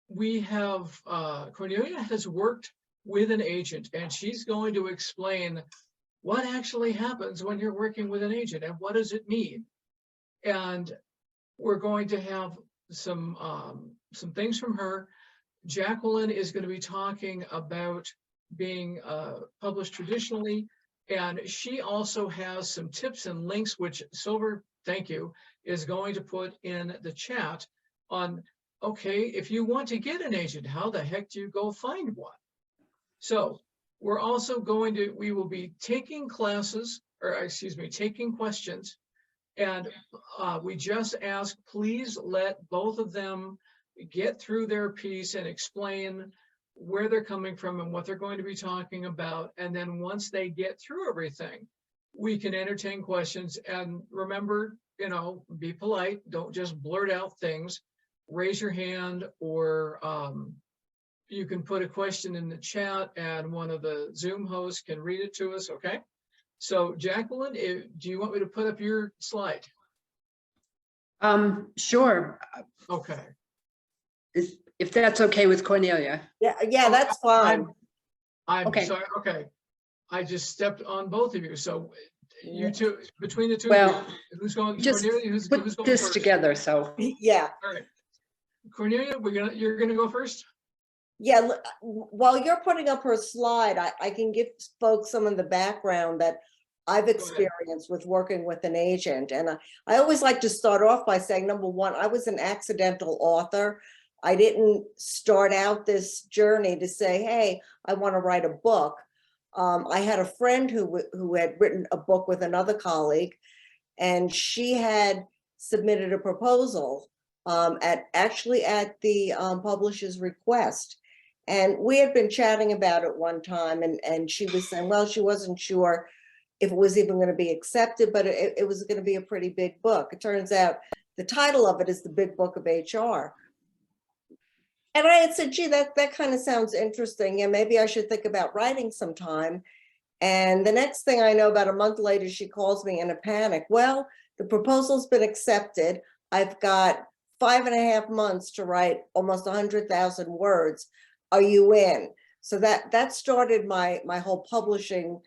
we have, Cornelia has worked with an agent, and she's going to explain what actually happens when you're working with an agent and what does it mean. And we're going to have some things from her. Jacqueline is going to be talking about being published traditionally, and she also has some tips and links, which Silver, thank you, is going to put in the chat on, okay, if you want to get an agent, how the heck do you go find one? So we're also going to, we will be taking classes, or excuse me, taking questions. And we just ask, please let both of them get through their piece and explain where they're coming from and what they're going to be talking about. And then once they get through everything, we can entertain questions. And remember, you know, be polite. Don't just blurt out things. Raise your hand, or you can put a question in the chat and one of the Zoom hosts can read it to us, okay? So Jacqueline, do you want me to put up your slide? Sure. Okay. If that's okay with Cornelia. Yeah, that's fine. I'm Okay. sorry, okay. I just stepped on both of you, so you two, between the two Well, of you, who's going, just Cornelia, who's put going this first? together, so. Yeah. All right. Cornelia, you're gonna go first? Yeah, while you're putting up her slide, I can give folks some of the background that I've experienced with working with an agent. And I always like to start off by saying, number one, I was an accidental author. I didn't start out this journey to say, hey, I want to write a book. I had a friend who had written a book with another colleague, and she had submitted a proposal actually at the publisher's request. And we had been chatting about it one time, and she was saying, well, she wasn't sure if it was even going to be accepted, but it was going to be a pretty big book. It turns out the title of it is The Big Book of HR. And I had said, gee, that kind of sounds interesting. Yeah, maybe I should think about writing sometime. And the next thing I know, about a month later, she calls me in a panic. Well, the proposal's been accepted. I've got 5.5 months to write almost 100,000 words. Are you in? So that started my whole publishing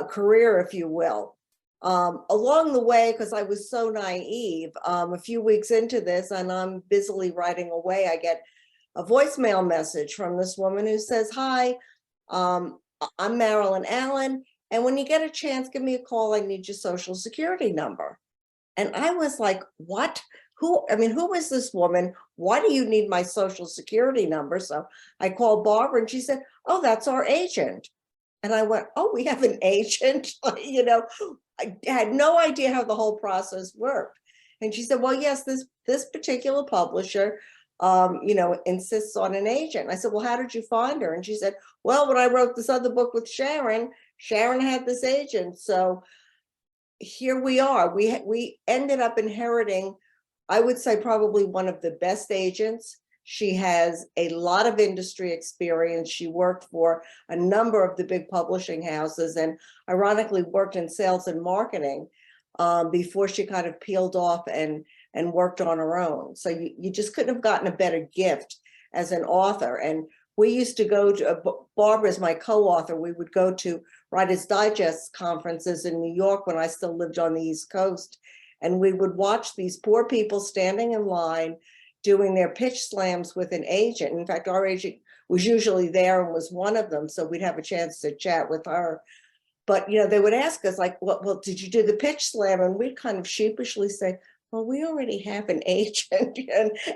career, if you will. Along the way, because I was so naive, a few weeks into this, and I'm busily writing away, I get a voicemail message from this woman who says, hi, I'm Marilyn Allen, and when you get a chance, give me a call. I need your social security number. And I was like, what? Who is this woman? Why do you need my social security number? So I called Barbara, and she said, oh, that's our agent. And I went, oh, we have an agent? You know, I had no idea how the whole process worked. And she said, well, yes, this particular publisher, you know, insists on an agent. I said, well, how did you find her? And she said, well, when I wrote this other book with Sharon had this agent. So here we are. We ended up inheriting, I would say, probably one of the best agents. She has a lot of industry experience. She worked for a number of the big publishing houses, and ironically worked in sales and marketing before she kind of peeled off and worked on her own. So you just couldn't have gotten a better gift as an author. And we used to go to, Barbara is my co-author, we would go to Writers Digest conferences in New York when I still lived on the East Coast. And we would watch these poor people standing in line doing their pitch slams with an agent. In fact, our agent was usually there and was one of them, so we'd have a chance to chat with her. But, you know, they would ask us like, well, did you do the pitch slam? And we'd kind of sheepishly say, well, we already have an agent.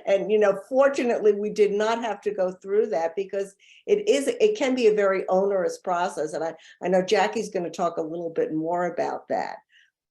and you know, fortunately, we did not have to go through that, because it can be a very onerous process. And I know Jackie's going to talk a little bit more about that.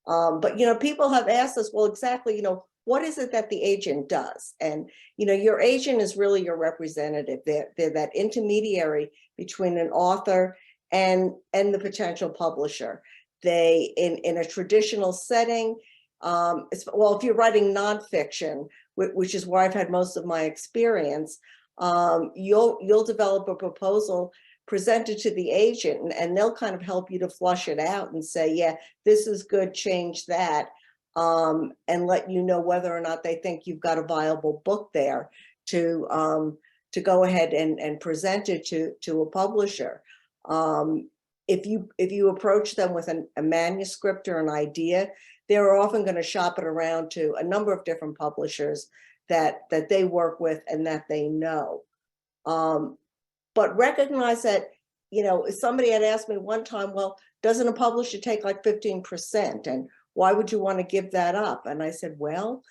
But, you know, people have asked us, well, exactly, you know, what is it that the agent does? And, you know, your agent is really your representative. They're that intermediary between an author and the potential publisher. They, in a traditional setting, well, if you're writing nonfiction, which is where I've had most of my experience, you'll develop a proposal presented to the agent, and they'll kind of help you to flush it out and say, yeah, this is good, change that. and let you know whether or not they think you've got a viable book there to go ahead and present it to a publisher. If you approach them with a manuscript or an idea, they're often going to shop it around to a number of different publishers that they work with and that they know. But recognize that, you know, somebody had asked me one time, well, doesn't a publisher take like 15%? And why would you want to give that up? And I said, well,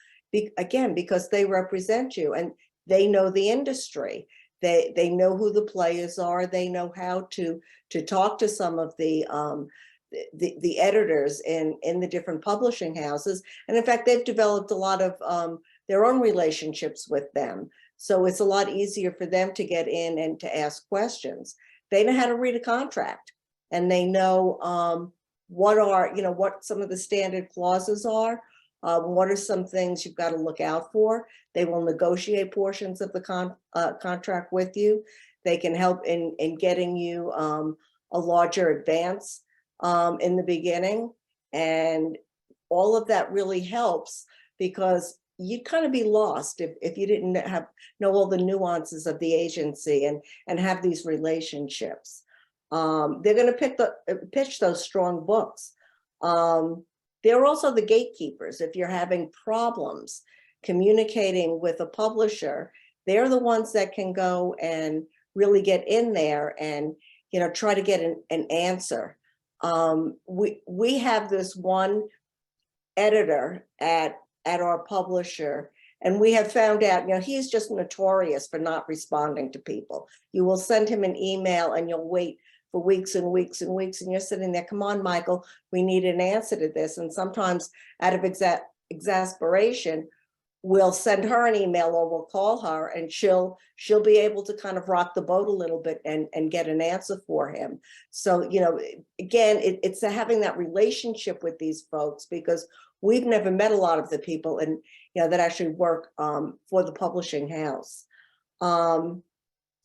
again, because they represent you and they know the industry. They know who the players are. They know how to talk to some of the editors in the different publishing houses. And in fact, they've developed a lot of their own relationships with them. So it's a lot easier for them to get in and to ask questions. They know how to read a contract, and they know what some of the standard clauses are. What are some things you've got to look out for? They will negotiate portions of the contract with you. They can help in getting you a larger advance in the beginning. And all of that really helps, because you'd kind of be lost if you didn't know all the nuances of the agency and have these relationships. They're going to pitch those strong books. They're also the gatekeepers. If you're having problems communicating with a publisher, they're the ones that can go and really get in there and, you know, try to get an answer. We have this one editor at our publisher, and we have found out, you know, he's just notorious for not responding to people. You will send him an email and you'll wait for weeks and weeks and weeks, and you're sitting there, come on, Michael, we need an answer to this. And sometimes out of exasperation, we'll send her an email or we'll call her, and she'll be able to kind of rock the boat a little bit and get an answer for him. So, you know, again, it's having that relationship with these folks, because we've never met a lot of the people and, you know, that actually work for the publishing house.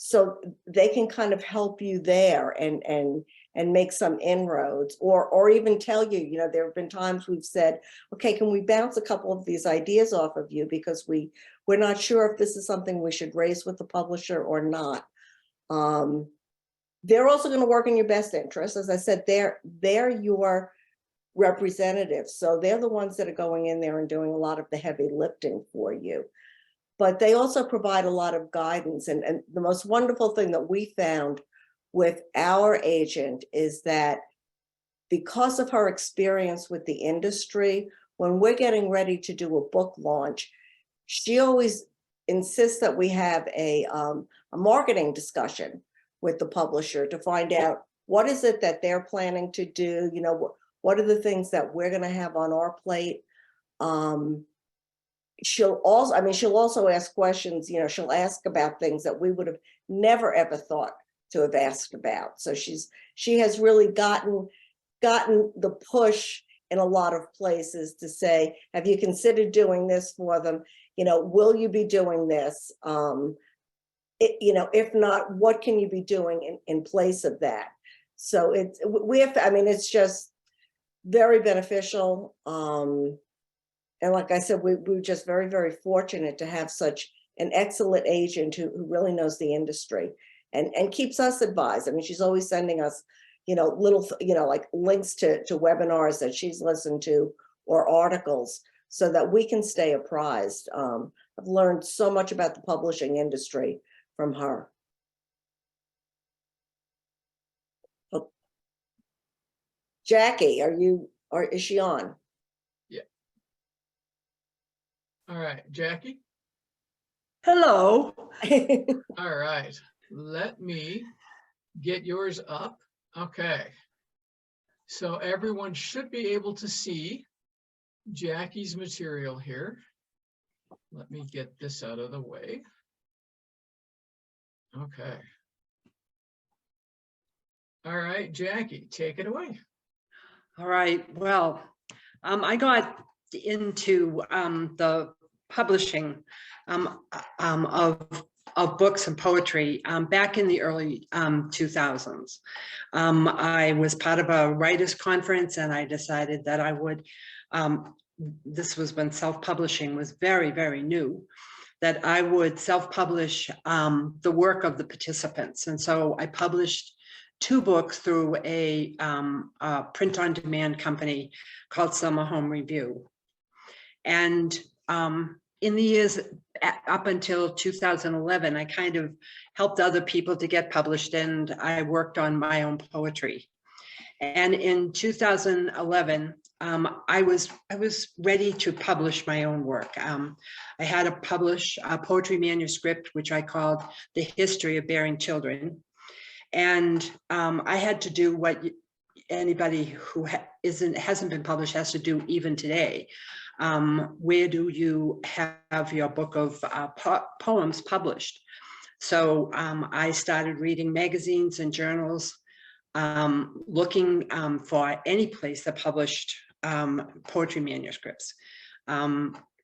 So they can kind of help you there and make some inroads, or even tell you, you know, there have been times we've said, okay, can we bounce a couple of these ideas off of you, because we're not sure if this is something we should raise with the publisher or not. They're also going to work in your best interest. As I said, they're your representatives. So they're the ones that are going in there and doing a lot of the heavy lifting for you. But they also provide a lot of guidance. And the most wonderful thing that we found with our agent is that because of her experience with the industry, when we're getting ready to do a book launch, she always insists that we have a marketing discussion with the publisher to find out what is it that they're planning to do, you know, what are the things that we're going to have on our plate. She'll also ask questions, you know, she'll ask about things that we would have never ever thought to have asked about. So she has really gotten the push in a lot of places to say, have you considered doing this for them? You know, will you be doing this? You know, if not, what can you be doing in place of that? So it's just very beneficial. And like I said, we're just very, very fortunate to have such an excellent agent who really knows the industry and keeps us advised. I mean, she's always sending us, you know, like links to webinars that she's listened to or articles so that we can stay apprised. I've learned so much about the publishing industry from her. Oh. Jackie, is she on? All right, Jackie. Hello. All right, let me get yours up. Okay. So everyone should be able to see Jackie's material here. Let me get this out of the way. Okay. All right, Jackie, take it away. All right. Well, I got into the publishing of books and poetry back in the early 2000s. I was part of a writers' conference, and I decided that I would this was when self-publishing was very, very new, that I would self-publish the work of the participants. And so I published 2 books through a print-on-demand company called Summer Home Review. And in the years up until 2011, I kind of helped other people to get published, and I worked on my own poetry. And in 2011, I was ready to publish my own work. I had to publish a poetry manuscript, which I called The History of Bearing Children. And I had to do what anybody who hasn't been published has to do even today. Where do you have your book of poems published? So I started reading magazines and journals, looking for any place that published poetry manuscripts.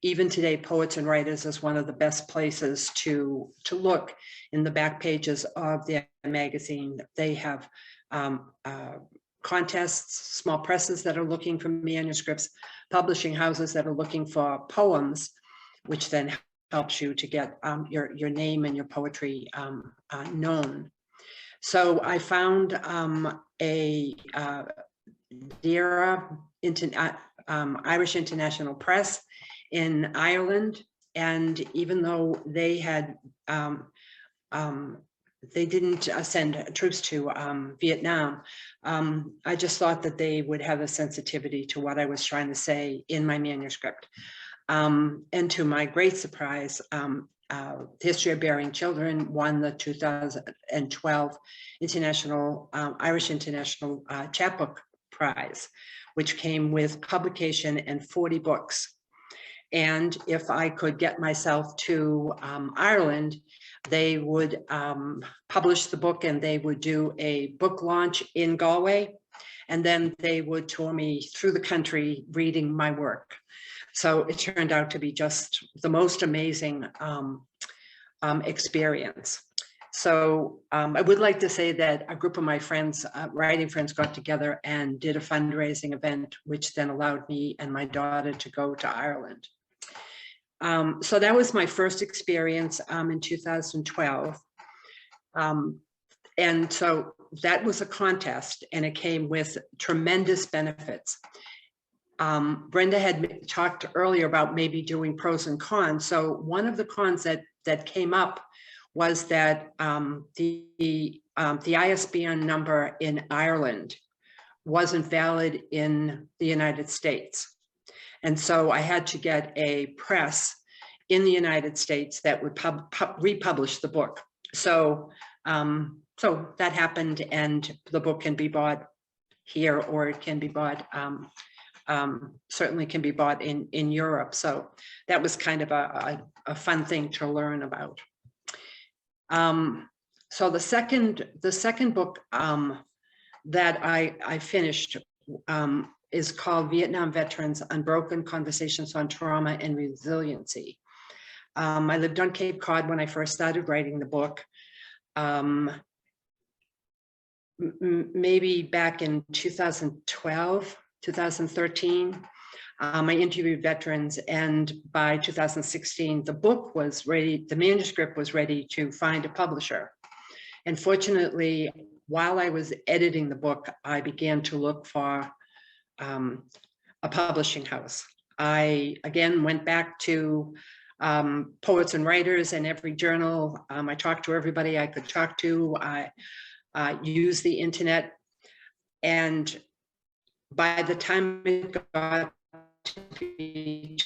Even today, Poets and Writers is one of the best places to look in the back pages of their magazine. They have contests, small presses that are looking for manuscripts, publishing houses that are looking for poems, which then helps you to get your name and your poetry known. So I found a DERA, Irish International Press in Ireland, and even though they had they didn't send troops to Vietnam, I just thought that they would have a sensitivity to what I was trying to say in my manuscript. And to my great surprise, History of Bearing Children won the 2012 Irish International Chapbook Prize, which came with publication and 40 books. And if I could get myself to Ireland, they would publish the book and they would do a book launch in Galway. And then they would tour me through the country reading my work. So it turned out to be just the most amazing experience. So I would like to say that a group of my friends, writing friends, got together and did a fundraising event, which then allowed me and my daughter to go to Ireland. So that was my first experience in 2012. And so that was a contest, and it came with tremendous benefits. Brenda had talked earlier about maybe doing pros and cons. So one of the cons that came up was that the ISBN number in Ireland wasn't valid in the United States. And so I had to get a press in the United States that would republish the book. So, so that happened, and the book can be bought here, or it can be bought, certainly can be bought in Europe. So that was kind of a fun thing to learn about. So the second book that I finished is called Vietnam Veterans: Unbroken Conversations on Trauma and Resiliency. I lived on Cape Cod when I first started writing the book. Maybe back in 2012, 2013, I interviewed veterans, and by 2016, the book was ready, the manuscript was ready to find a publisher. And fortunately, while I was editing the book, I began to look for a publishing house. I, again, went back to Poets and Writers and every journal. I talked to everybody I could talk to. I used the internet. And by the time it got to be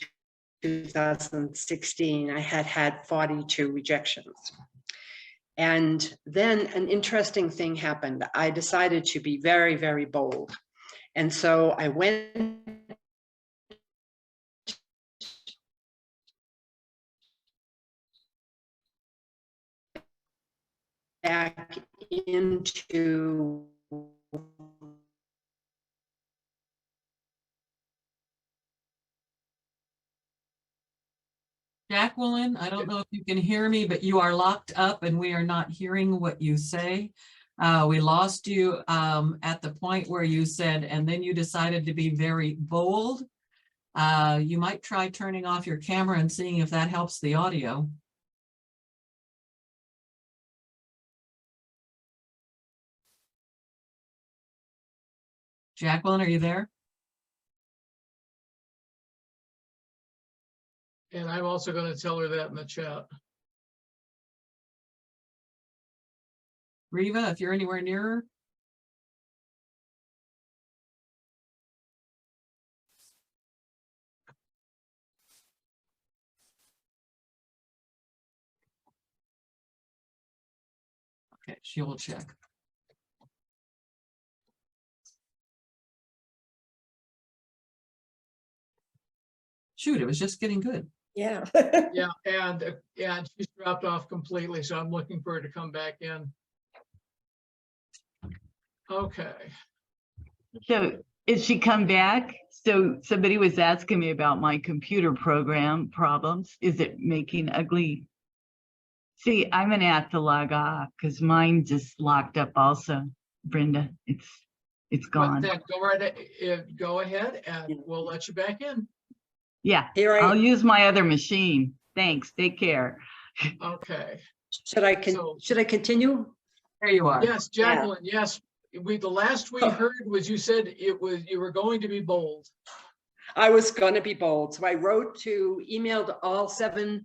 2016, I had 42 rejections. And then an interesting thing happened. I decided to be very, very bold. And so I went back into Jacqueline, I don't know if you can hear me, but you are locked up and we are not hearing what you say. We lost you at the point where you said, and then you decided to be very bold. You might try turning off your camera and seeing if that helps the audio. Jacqueline, are you there? And I'm also going to tell her that in the chat. Riva, if you're anywhere near her. Okay, she will check. Shoot, it was just getting good. Yeah. Yeah, and she's dropped off completely, so I'm looking for her to come back in. Okay. So is she come back? So somebody was asking me about my computer program problems. Is it making ugly? See, I'm gonna have to log off because mine just locked up also, Brenda. It's But gone. then go ahead and we'll let you back in. Yeah, Here I'll use my other machine. Thanks. Take care. Okay. Should I continue? There you are. Yes, Jacqueline, yes. The last we heard was you said you were going to be bold. I was going to be bold. So I emailed all 7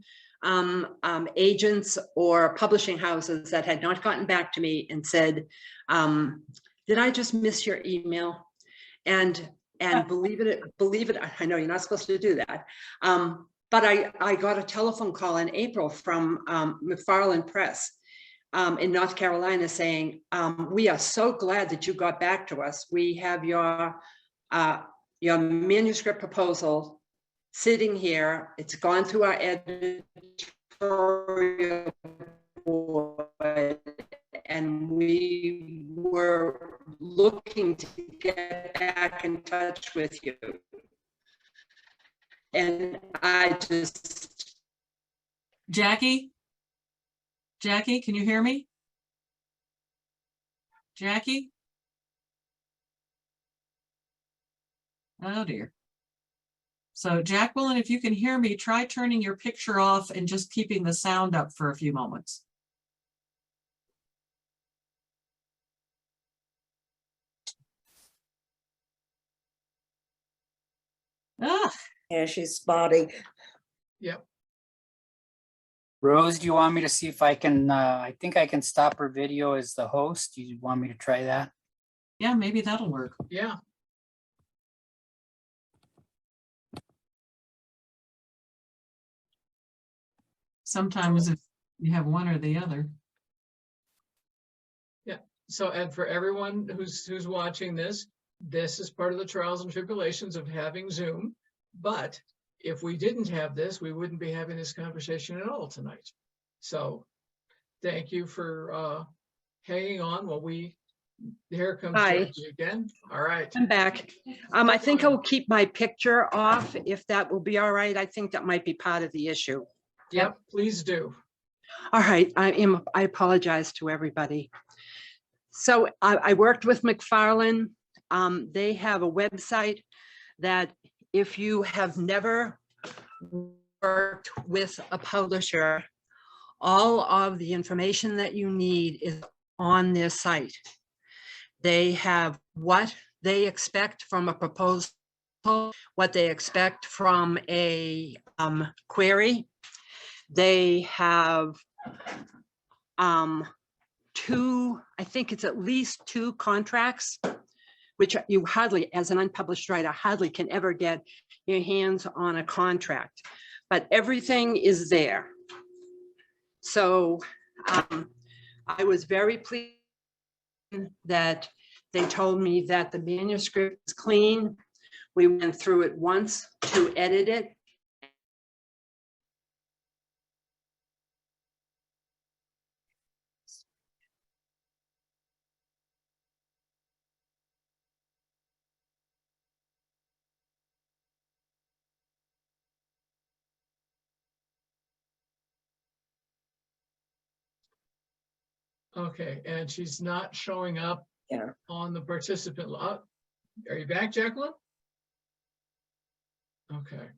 agents or publishing houses that had not gotten back to me and said, did I just miss your email? And believe it, I know you're not supposed to do that. But I got a telephone call in April from McFarland Press in North Carolina saying, we are so glad that you got back to us. We have your manuscript proposal sitting here. It's gone through our editorial board, and we were looking to get back in touch with you. And I just... Jackie, can you hear me? Jackie? Oh dear. So Jacqueline, if you can hear me, try turning your picture off and just keeping the sound up for a few moments. Ah, Yeah, she's spotty. Yep. Rose, do you want me to see if I can, I think I can stop her video as the host. Do you want me to try that? yeah, maybe that'll work. Yeah. Sometimes if you have one or the other. So, and for everyone who's watching this is part of the trials and tribulations of having Zoom. But if we didn't have this, we wouldn't be having this conversation at all tonight. So thank you for hanging on while here comes Hi. Jackie again. All right. I'm back. I think I'll keep my picture off if that will be all right. I think that might be part of the issue. Yep, please do. All right, I apologize to everybody. So I worked with McFarland. They have a website that if you have never worked with a publisher, all of the information that you need is on their site. They have what they expect from a proposal, what they expect from a query. They have I think it's at least 2 contracts, which you hardly, as an unpublished writer, hardly can ever get your hands on a contract, but everything is there. So I was very pleased that they told me that the manuscript is clean. We went through it once to edit it. Okay, and she's not showing up on the participant log. Are you back, Jacqueline? Okay.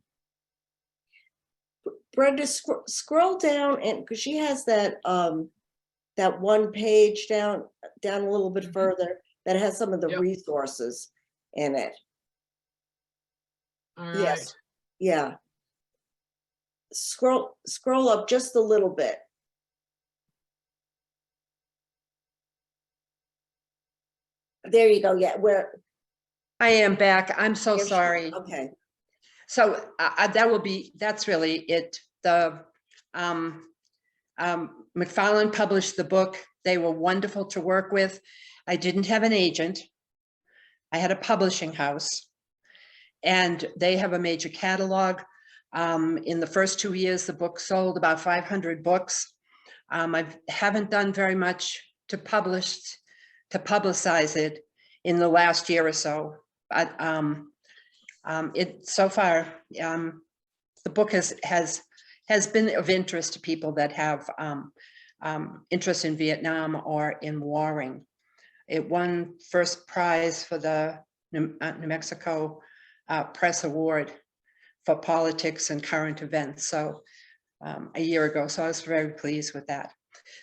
Brenda, scroll down, and because she has that that one page down a little bit further that has some of the Yep. resources in it. All Yes. right. Yeah. Scroll up just a little bit. There you go. Yeah, where I am back. I'm so there she- sorry. Okay. So that's really it. The McFarland published the book. They were wonderful to work with. I didn't have an agent. I had a publishing house, and they have a major catalog. In the first 2 years, the book sold about 500 books. I haven't done very much to publicize it in the last year or so, but so far, the book has been of interest to people that have interest in Vietnam or in warring. It won first prize for the New Mexico Press Award for politics and current events. So a year ago, so I was very pleased with that.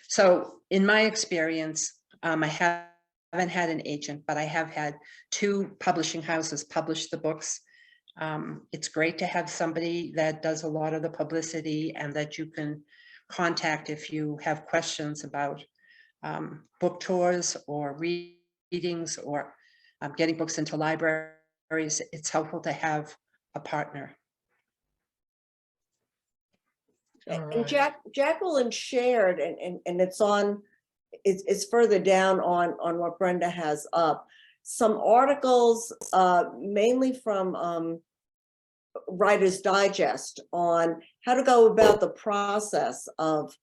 So in my experience, I haven't had an agent, but I have had 2 publishing houses publish the books. It's great to have somebody that does a lot of the publicity and that you can contact if you have questions about book tours or readings or getting books into libraries. It's helpful to have a partner. All And right. Jacqueline shared, and it's further down on what Brenda has up, some articles, mainly from Writer's Digest, on how to go about the process of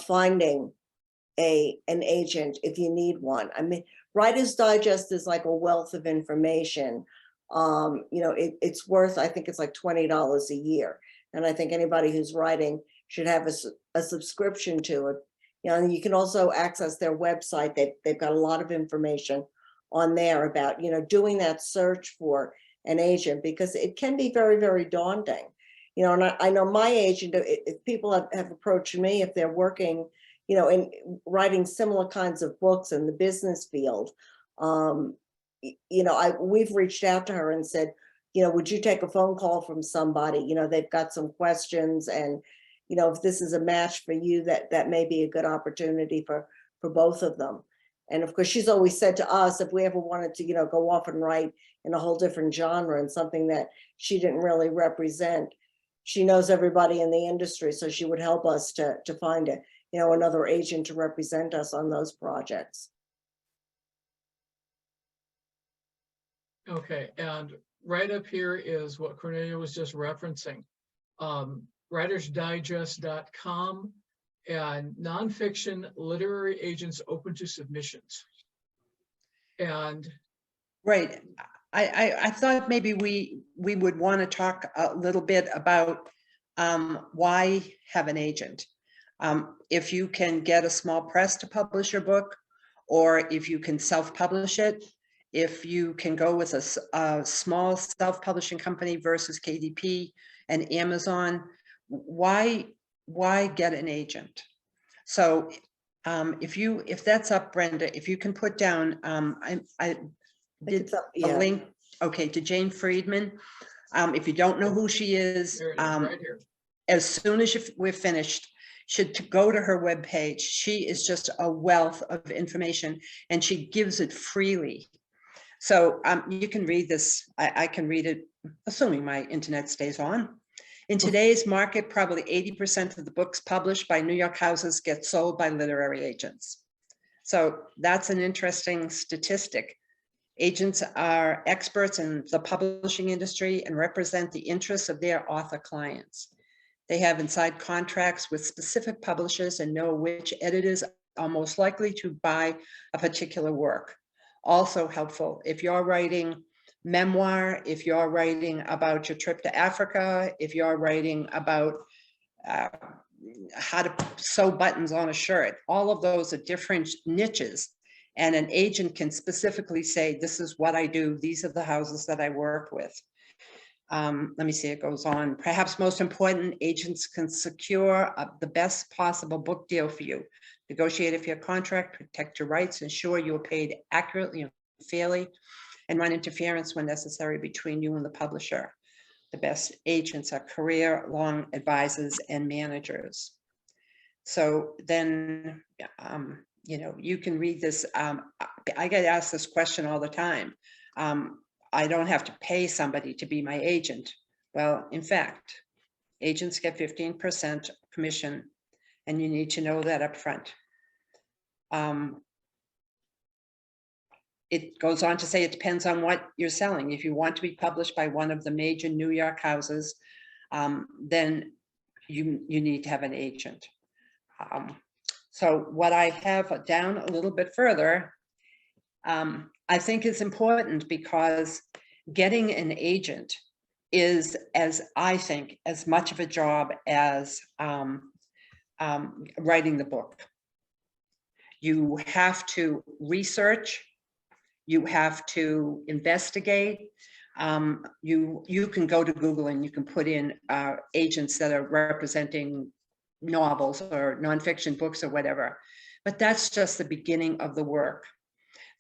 finding an agent if you need one. I mean, Writer's Digest is like a wealth of information. It's worth, I think it's like $20 a year. And I think anybody who's writing should have a subscription to it. And you can also access their website. They've got a lot of information on there about, doing that search for an agent, because it can be very, very daunting. And I know my agent, if people have approached me, if they're working, in writing similar kinds of books in the business field, we've reached out to her and said, would you take a phone call from somebody? They've got some questions, and if this is a match for you, that may be a good opportunity for both of them. And of course, she's always said to us, if we ever wanted to, go off and write in a whole different genre and something that she didn't really represent, she knows everybody in the industry, so she would help us to find another agent to represent us on those projects. Okay, and right up here is what Cornelia was just referencing. WritersDigest.com and nonfiction literary agents open to submissions. And Right. I thought maybe we would want to talk a little bit about why have an agent. If you can get a small press to publish your book, or if you can self-publish it, if you can go with a small self-publishing company versus KDP and Amazon, why get an agent? So if that's up, Brenda, if you can put down, I did a link, okay, to Jane Friedman. If you don't know who she is, there it is, right here. as soon as we're finished, should go to her webpage. She is just a wealth of information, and she gives it freely. So you can read this. I can read it, assuming my internet stays on. In today's market, probably 80% of the books published by New York houses get sold by literary agents. So that's an interesting statistic. Agents are experts in the publishing industry and represent the interests of their author clients. They have inside contracts with specific publishers and know which editors are most likely to buy a particular work. Also helpful if you're writing memoir, if you're writing about your trip to Africa, if you're writing about how to sew buttons on a shirt. All of those are different niches. And an agent can specifically say, this is what I do. These are the houses that I work with. Let me see, it goes on. Perhaps most important, agents can secure the best possible book deal for you. Negotiate a fair contract, protect your rights, ensure you are paid accurately and fairly, and run interference when necessary between you and the publisher. The best agents are career-long advisors and managers. So then, you can read this. I get asked this question all the time. I don't have to pay somebody to be my agent. Well, in fact, agents get 15% commission, and you need to know that up front. It goes on to say it depends on what you're selling. If you want to be published by one of the major New York houses, then you need to have an agent. So what I have down a little bit further, I think is important, because getting an agent is, I think, as much of a job as writing the book. You have to research, you have to investigate. You can go to Google and you can put in agents that are representing novels or nonfiction books or whatever, but that's just the beginning of the work.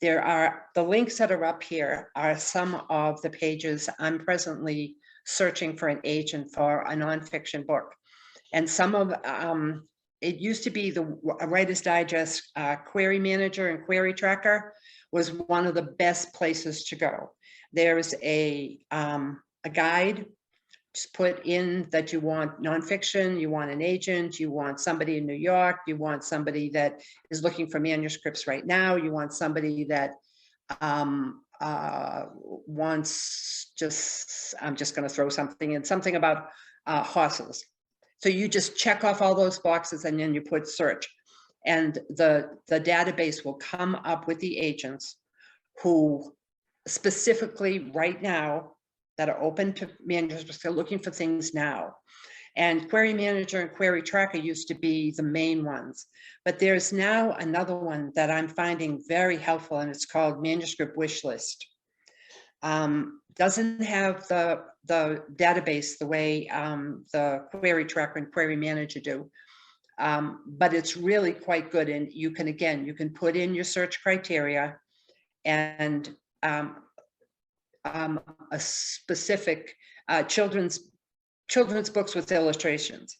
There are the links that are up here are some of the pages. I'm presently searching for an agent for a nonfiction book, and some of it used to be the Writer's Digest Query Manager and Query Tracker was one of the best places to go. There's a guide. Just put in that you want nonfiction, you want an agent, you want somebody in New York, you want somebody that is looking for manuscripts right now, you want somebody that wants just, I'm just going to throw something in, something about horses. So you just check off all those boxes and then you put search, and the database will come up with the agents who specifically right now that are open to manuscripts. They're looking for things now. And Query Manager and Query Tracker used to be the main ones, but there's now another one that I'm finding very helpful, and it's called Manuscript Wish List. Doesn't have the database the way the Query Tracker and Query Manager do, but it's really quite good. And you can, again, you can put in your search criteria and a specific children's books with illustrations.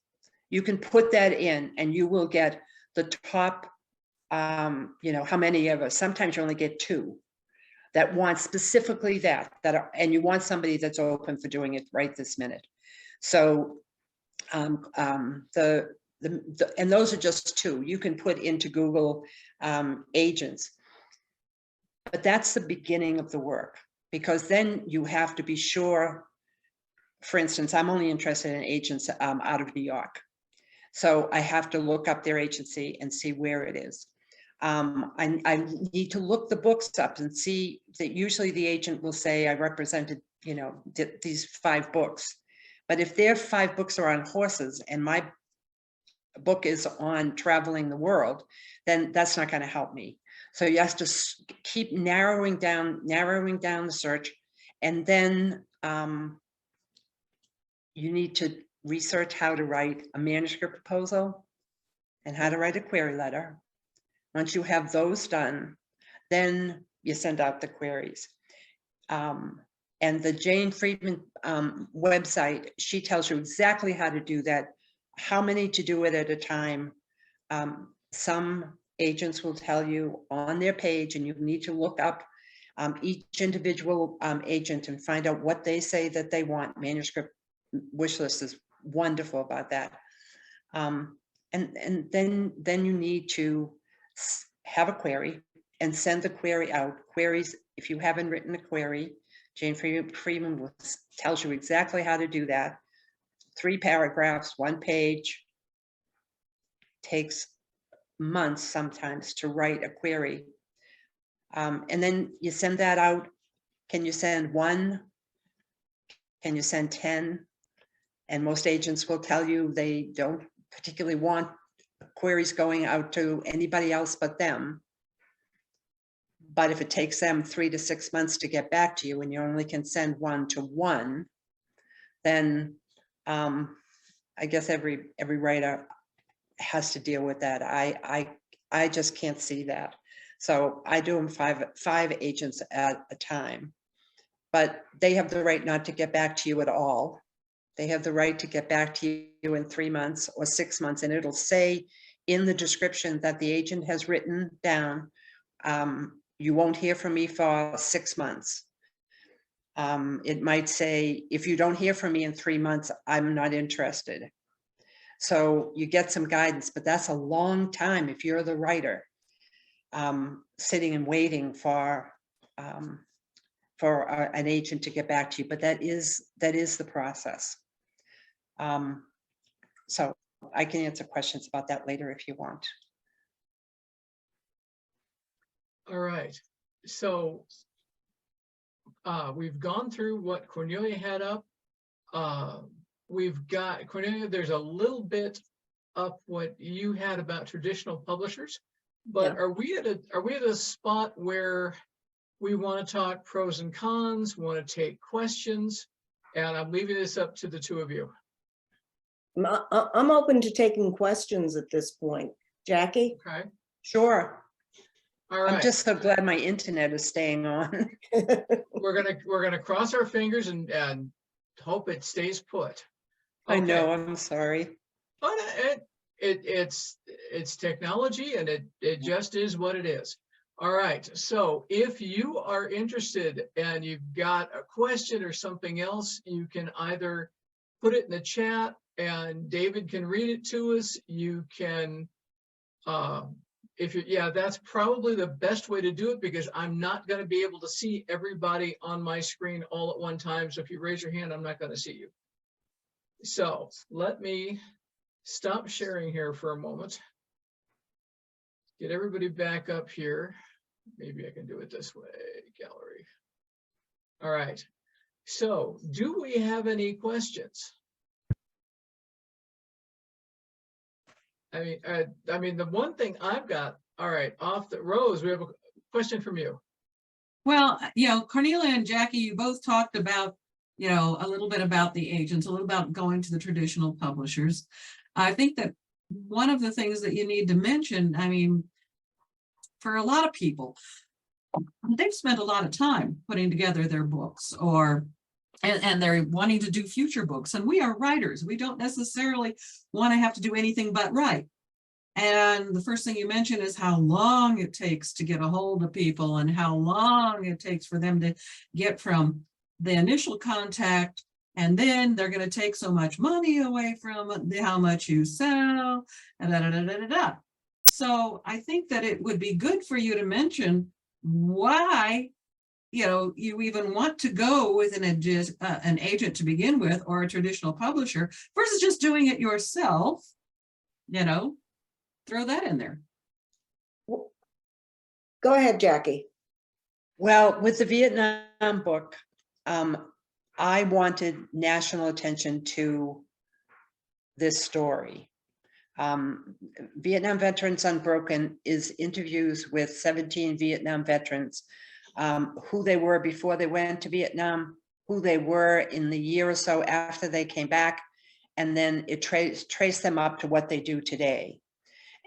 You can put that in and you will get the top, how many of us, sometimes you only get 2 that want specifically that are, and you want somebody that's open for doing it right this minute. So and those are just 2 you can put into Google agents, but that's the beginning of the work. Because then you have to be sure, for instance, I'm only interested in agents out of New York. So I have to look up their agency and see where it is. I need to look the books up and see that usually the agent will say, I represented, these 5 books. But if their 5 books are on horses and my book is on traveling the world, then that's not going to help me. So you have to keep narrowing down the search, and then you need to research how to write a manuscript proposal and how to write a query letter. Once you have those done, then you send out the queries. And the Jane Friedman website, she tells you exactly how to do that, how many to do it at a time. Some agents will tell you on their page, and you need to look up each individual agent and find out what they say that they want. Manuscript wish list is wonderful about that. And then you need to have a query and send the query out. Queries, if you haven't written a query, Jane Friedman tells you exactly how to do that. 3 paragraphs, 1 page. Takes months sometimes to write a query. And then you send that out. Can you send 1? Can you send 10? And most agents will tell you they don't particularly want queries going out to anybody else but them. But if it takes them 3 to 6 months to get back to you and you only can send 1 to 1, then I guess every writer has to deal with that. I just can't see that. So I do them five agents at a time, but they have the right not to get back to you at all. They have the right to get back to you in 3 months or 6 months, and it'll say in the description that the agent has written down, you won't hear from me for 6 months. It might say, if you don't hear from me in 3 months, I'm not interested. So you get some guidance, but that's a long time if you're the writer, sitting and waiting for an agent to get back to you. But that is the process. So I can answer questions about that later if you want. All right, so we've gone through what Cornelia had up. We've got, Cornelia, there's a little bit up what you had about traditional publishers, but Yeah. are we at a spot where we want to talk pros and cons, want to take questions? And I'm leaving this up to the two of you. I'm open to taking questions at this point. Jackie? Okay, Sure. all right. I'm just so glad my internet is staying on. We're gonna cross our fingers and hope it stays put. I know, Okay. I'm sorry. But it's technology, and it just is what it is. All right, so if you are interested and you've got a question or something else, you can either put it in the chat and David can read it to us. You can, yeah, that's probably the best way to do it, because I'm not going to be able to see everybody on my screen all at one time. So if you raise your hand, I'm not going to see you. So let me stop sharing here for a moment. Get everybody back up here. Maybe I can do it this way, gallery. All right. So do we have any questions? I mean, the one thing I've got, all right, off the Rose, we have a question from you. Well, Cornelia and Jackie, you both talked about, a little bit about the agents, a little about going to the traditional publishers. I think that one of the things that you need to mention, I mean, for a lot of people, they've spent a lot of time putting together their books, and they're wanting to do future books. And we are writers. We don't necessarily want to have to do anything but write. And the first thing you mention is how long it takes to get a hold of people, and how long it takes for them to get from the initial contact, and then they're going to take so much money away from how much you sell, and da, da, da, da, da, da. So I think that it would be good for you to mention why you even want to go with an agent to begin with, or a traditional publisher, versus just doing it yourself. Throw that in there. Go ahead, Jackie. Well, with the Vietnam book, I wanted national attention to this story. Vietnam Veterans Unbroken is interviews with 17 Vietnam veterans, who they were before they went to Vietnam, who they were in the year or so after they came back, and then it traced them up to what they do today.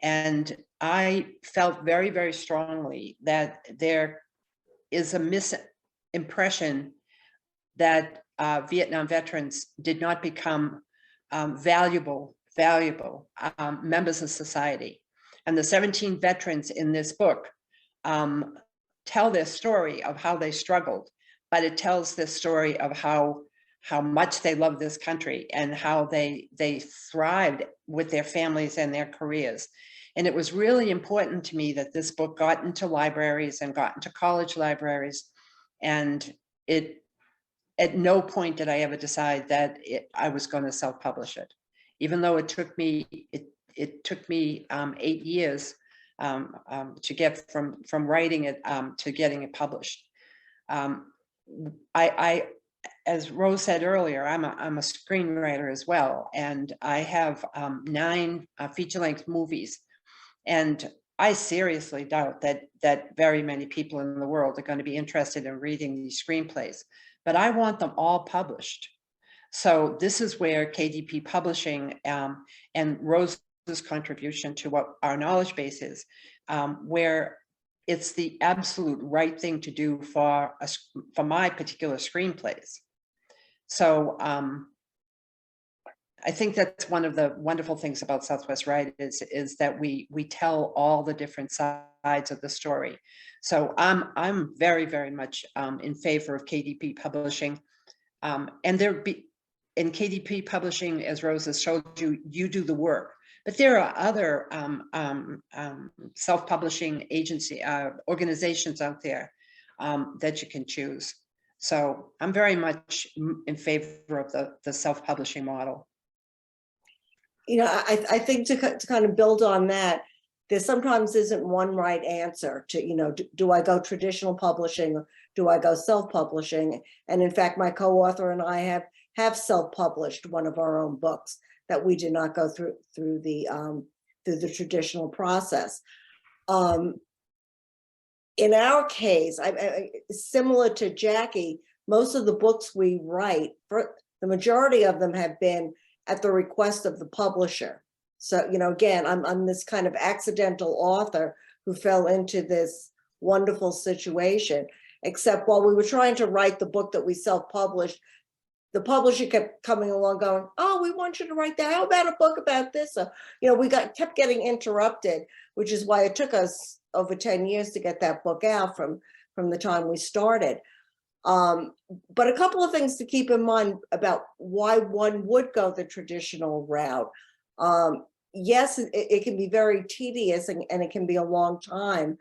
And I felt very, very strongly that there is a misimpression that Vietnam veterans did not become valuable members of society. And the 17 veterans in this book tell their story of how they struggled, but it tells the story of how much they love this country and how they thrived with their families and their careers. And it was really important to me that this book got into libraries and got into college libraries. And at no point did I ever decide that I was going to self-publish it, even though it took me 8 years to get from writing it to getting it published. I as Rose said earlier, I'm a screenwriter as well, and I have 9 feature-length movies. And I seriously doubt that very many people in the world are going to be interested in reading these screenplays, but I want them all published So this is where KDP Publishing and Rose's contribution to what our knowledge base is, where it's the absolute right thing to do for my particular screenplays. So I think that's one of the wonderful things about Southwest Right is that we tell all the different sides of the story. So I'm very, very much in favor of KDP Publishing. And in KDP Publishing, as Rose has showed you, you do the work. But there are other self-publishing agency organizations out there that you can choose. So I'm very much in favor of the self-publishing model. You know, I think to kind of build on that, there sometimes isn't one right answer to, you know, do I go traditional publishing or do I go self-publishing? And in fact, my co-author and I have self-published one of our own books that we did not go through the traditional process. In our case, similar to Jackie, most of the books we write, the majority of them have been at the request of the publisher. So, you know, again, I'm this kind of accidental author who fell into this wonderful situation, except while we were trying to write the book that we self-published, the publisher kept coming along going, oh, we want you to write that. How about a book about this? So, you know, we kept getting interrupted, which is why it took us over 10 years to get that book out from the time we started. But a couple of things to keep in mind about why one would go the traditional route. Yes, it can be very tedious and it can be a long time,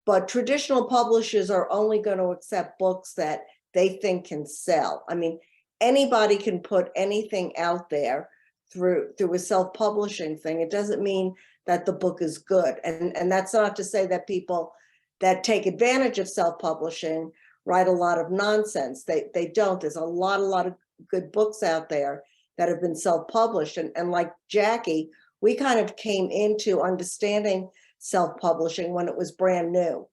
but traditional publishers are only going to accept books that they think can sell. I mean, anybody can put anything out there through a self-publishing thing. It doesn't mean that the book is good. And that's not to say that people that take advantage of self-publishing write a lot of nonsense. They don't. There's a lot of good books out there that have been self-published. And like Jackie, we kind of came into understanding self-publishing when it was brand new.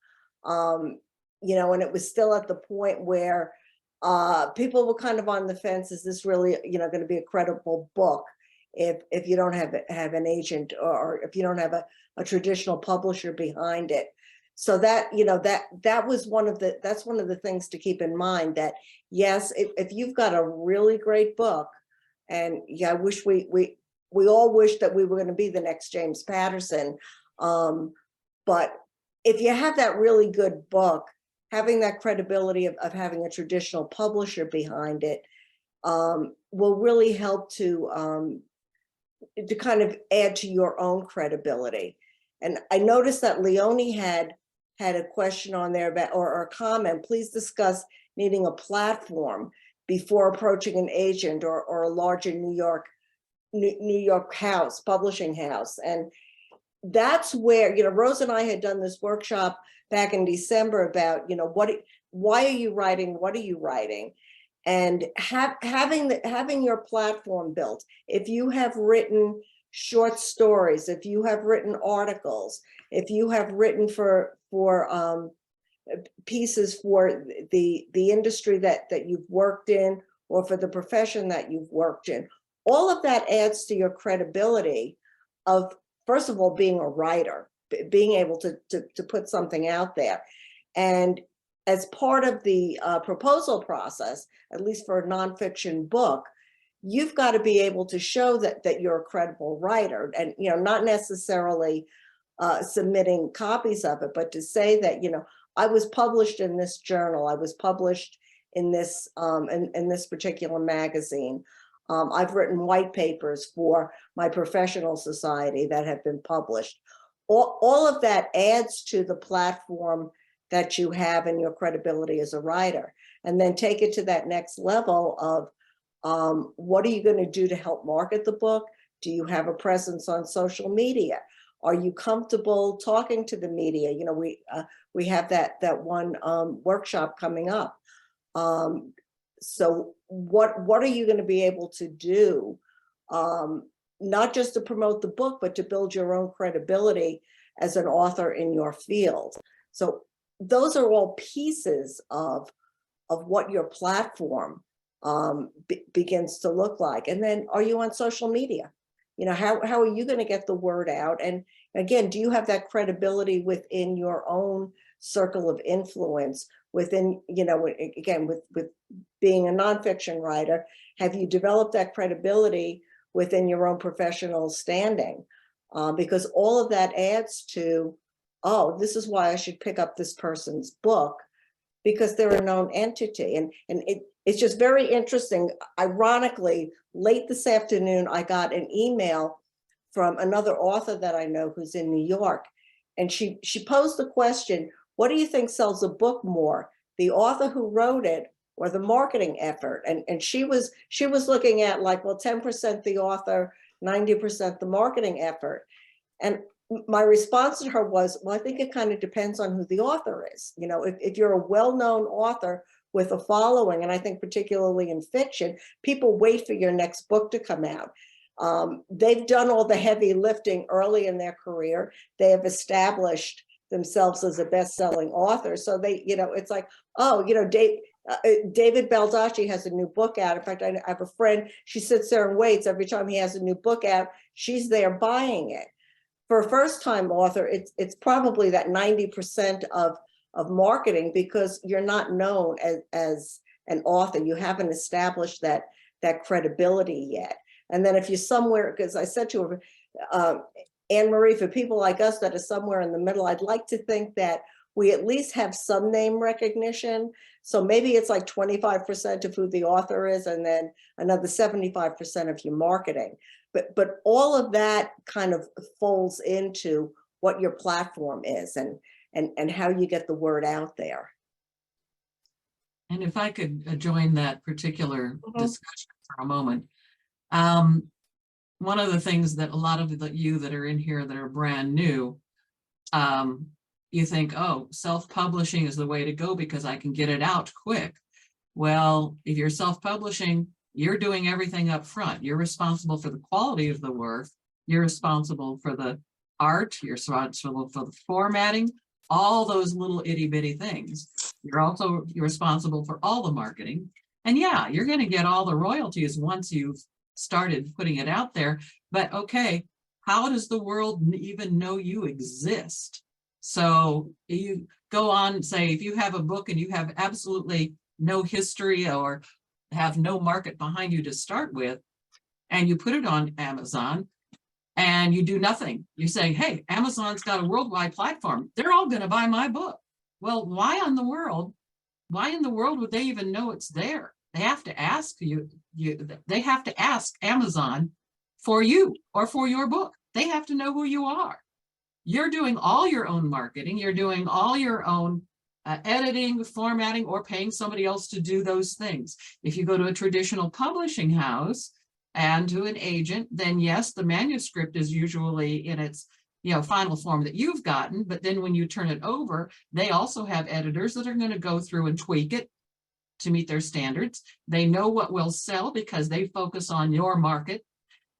You know, and it was still at the point where people were kind of on the fence, is this really, you know, going to be a credible book if you don't have an agent or if you don't have a traditional publisher behind it. So that, you know, that was that's one of the things to keep in mind, that yes, if you've got a really great book, and yeah, I wish we all wish that we were going to be the next James Patterson, but if you have that really good book, having that credibility of having a traditional publisher behind it will really help to kind of add to your own credibility. And I noticed that Leonie had a question on there about, or a comment, please discuss needing a platform before approaching an agent or a larger New York house, publishing house. And that's where, you know, Rose and I had done this workshop back in December about, you know, why are you writing? What are you writing? And having your platform built. If you have written short stories, if you have written articles, if you have written for pieces for the industry that you've worked in, or for the profession that you've worked in, all of that adds to your credibility of, first of all, being a writer, being able to put something out there. And as part of the proposal process, at least for a nonfiction book, you've got to be able to show that you're a credible writer, and, you know, not necessarily submitting copies of it, but to say that, you know, I was published in this journal, I was published in this in this particular magazine. I've written white papers for my professional society that have been published. All of that adds to the platform that you have and your credibility as a writer. And then take it to that next level of what are you going to do to help market the book? Do you have a presence on social media? Are you comfortable talking to the media? You know, we have that one workshop coming up. So what are you going to be able to do, not just to promote the book, but to build your own credibility as an author in your field? So those are all pieces of what your platform begins to look like. And then, are you on social media? You know, how are you going to get the word out? And again, do you have that credibility within your own circle of influence? Within, you know, again, with being a nonfiction writer, have you developed that credibility within your own professional standing? Because all of that adds to, oh, this is why I should pick up this person's book, because they're a known entity. And it's just very interesting. Ironically, late this afternoon, I got an email from another author that I know who's in New York. And she posed the question, what do you think sells a book more, the author who wrote it or the marketing effort? And she was looking at like, well, 10% the author, 90% the marketing effort. And my response to her was, well, I think it kind of depends on who the author is. You know, if you're a well-known author with a following, and I think particularly in fiction, people wait for your next book to come out. They've done all the heavy lifting early in their career. They have established themselves as a best-selling author. So they, you know, it's like, oh, you know, David Baldacci has a new book out. In fact, I have a friend, she sits there and waits every time he has a new book out. She's there buying it. For a first-time author, it's probably that 90% of marketing, because you're not known as an author. You haven't established that credibility yet. And then if you're somewhere, because I said to her, Anne-Marie, for people like us that are somewhere in the middle, I'd like to think that we at least have some name recognition. So maybe it's like 25% of who the author is, and then another 75% of your marketing. But all of that kind of folds into what your platform is and how you get the word out there. And if I could join that particular discussion for a moment. One of the things that a lot of you that are in here that are brand new, you think, oh, self-publishing is the way to go because I can get it out quick. Well, if you're self-publishing, you're doing everything up front. You're responsible for the quality of the work. You're responsible for the art. You're responsible for the formatting, all those little itty bitty things. You're responsible for all the marketing. And yeah, you're going to get all the royalties once you've started putting it out there. But okay, how does the world even know you exist? So you go on and say, if you have a book and you have absolutely no history or have no market behind you to start with, and you put it on Amazon and you do nothing, you say, hey, Amazon's got a worldwide platform. They're all going to buy my book. Well, why in the world would they even know it's there? They have to ask they have to ask Amazon for you or for your book. They have to know who you are. You're doing all your own marketing. You're doing all your own editing, formatting, or paying somebody else to do those things. If you go to a traditional publishing house and to an agent, then yes, the manuscript is usually in its final form that you've gotten. But then when you turn it over, they also have editors that are going to go through and tweak it to meet their standards. They know what will sell because they focus on your market.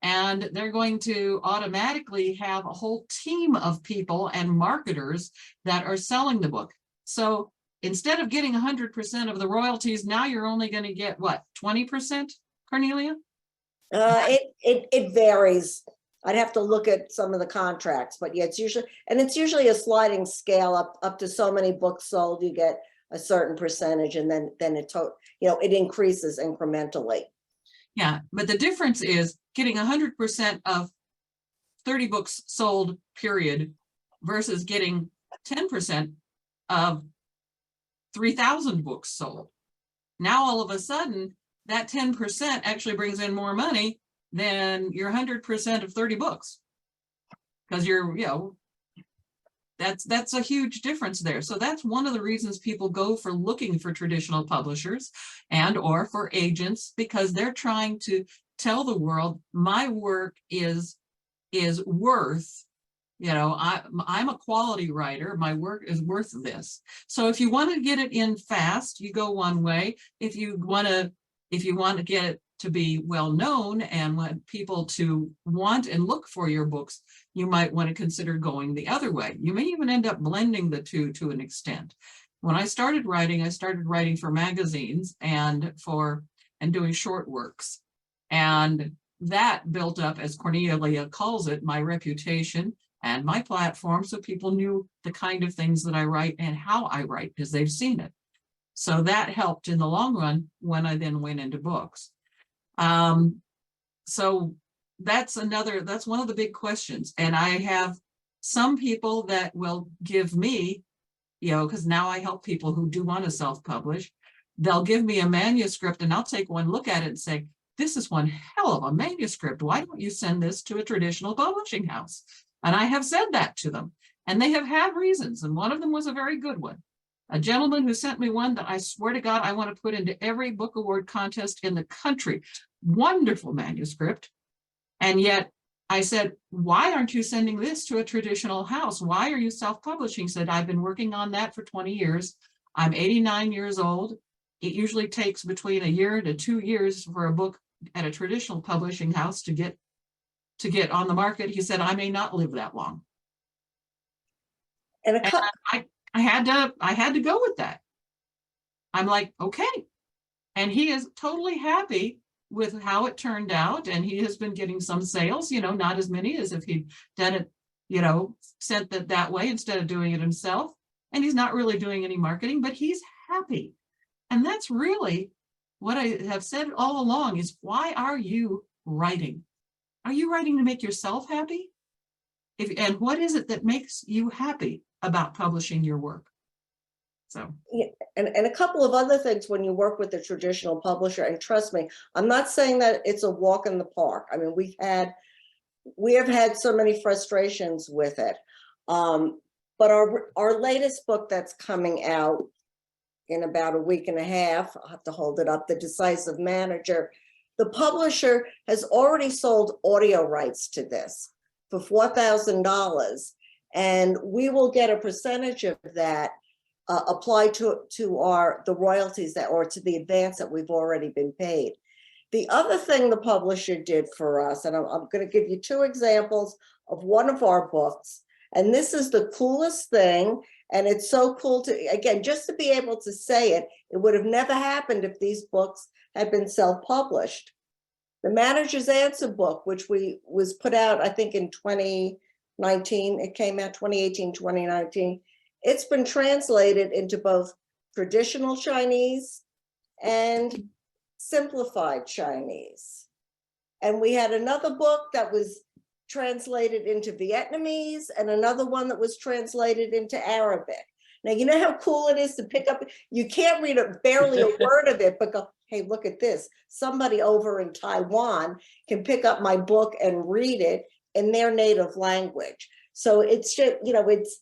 And they're going to automatically have a whole team of people and marketers that are selling the book. So instead of getting 100% of the royalties, now you're only going to get what, 20%, Cornelia? It varies. I'd have to look at some of the contracts, but yeah, it's usually a sliding scale up to so many books sold, you get a certain percentage, and then it increases incrementally. Yeah, but the difference is getting 100% of 30 books sold, period, versus getting 10% of 3,000 books sold. Now, all of a sudden, that 10% actually brings in more money than your 100% of 30 books. Because that's a huge difference there. So that's one of the reasons people go for looking for traditional publishers and or for agents, because they're trying to tell the world my work is worth, I'm a quality writer, my work is worth this. So if you want to get it in fast, you go one way. If you want to get it to be well known and want people to want and look for your books, you might want to consider going the other way. You may even end up blending the two to an extent. When I started writing for magazines and for and doing short works. And that built up, as Cornelia calls it, my reputation and my platform, so people knew the kind of things that I write and how I write, because they've seen it. So that helped in the long run when I then went into books. So that's one of the big questions. And I have some people that will give me, because now I help people who do want to self-publish. They'll give me a manuscript and I'll take one look at it and say, this is one hell of a manuscript. Why don't you send this to a traditional publishing house? And I have said that to them, and they have had reasons. And one of them was a very good one. A gentleman who sent me one that I swear to God, I want to put into every book award contest in the country. Wonderful manuscript. And yet I said, why aren't you sending this to a traditional house? Why are you self-publishing? He said, I've been working on that for 20 years. I'm 89 years old. It usually takes between a year to 2 years for a book at a traditional publishing house to get on the market. He said, I may not live that long. And I had to go with that. I'm like, okay. And he is totally happy with how it turned out. And he has been getting some sales, not as many as if he'd done it, sent that way instead of doing it himself. And he's not really doing any marketing, but he's happy. And that's really what I have said all along is, why are you writing? Are you writing to make yourself happy? And what is it that makes you happy about publishing your work? So, yeah, and a couple of other things when you work with a traditional publisher, and trust me, I'm not saying that it's a walk in the park. I mean, we have had so many frustrations with it. But our latest book that's coming out in about a week and a half, I'll have to hold it up, The Decisive Manager. The publisher has already sold audio rights to this for $4,000, and we will get a percentage of that applied to the royalties or to the advance that we've already been paid. The other thing the publisher did for us, and I'm going to give you 2 examples of one of our books, and this is the coolest thing. And it's so cool to, again, just to be able to say it, it would have never happened if these books had been self-published. The Manager's Answer book, which was put out, I think in 2019, it came out 2018, 2019. It's been translated into both traditional Chinese and simplified Chinese. And we had another book that was translated into Vietnamese, and another one that was translated into Arabic. Now, you know how cool it is to pick up, you can't read barely a word of it, but go, hey, look at this. Somebody over in Taiwan can pick up my book and read it in their native language. So it's just, it's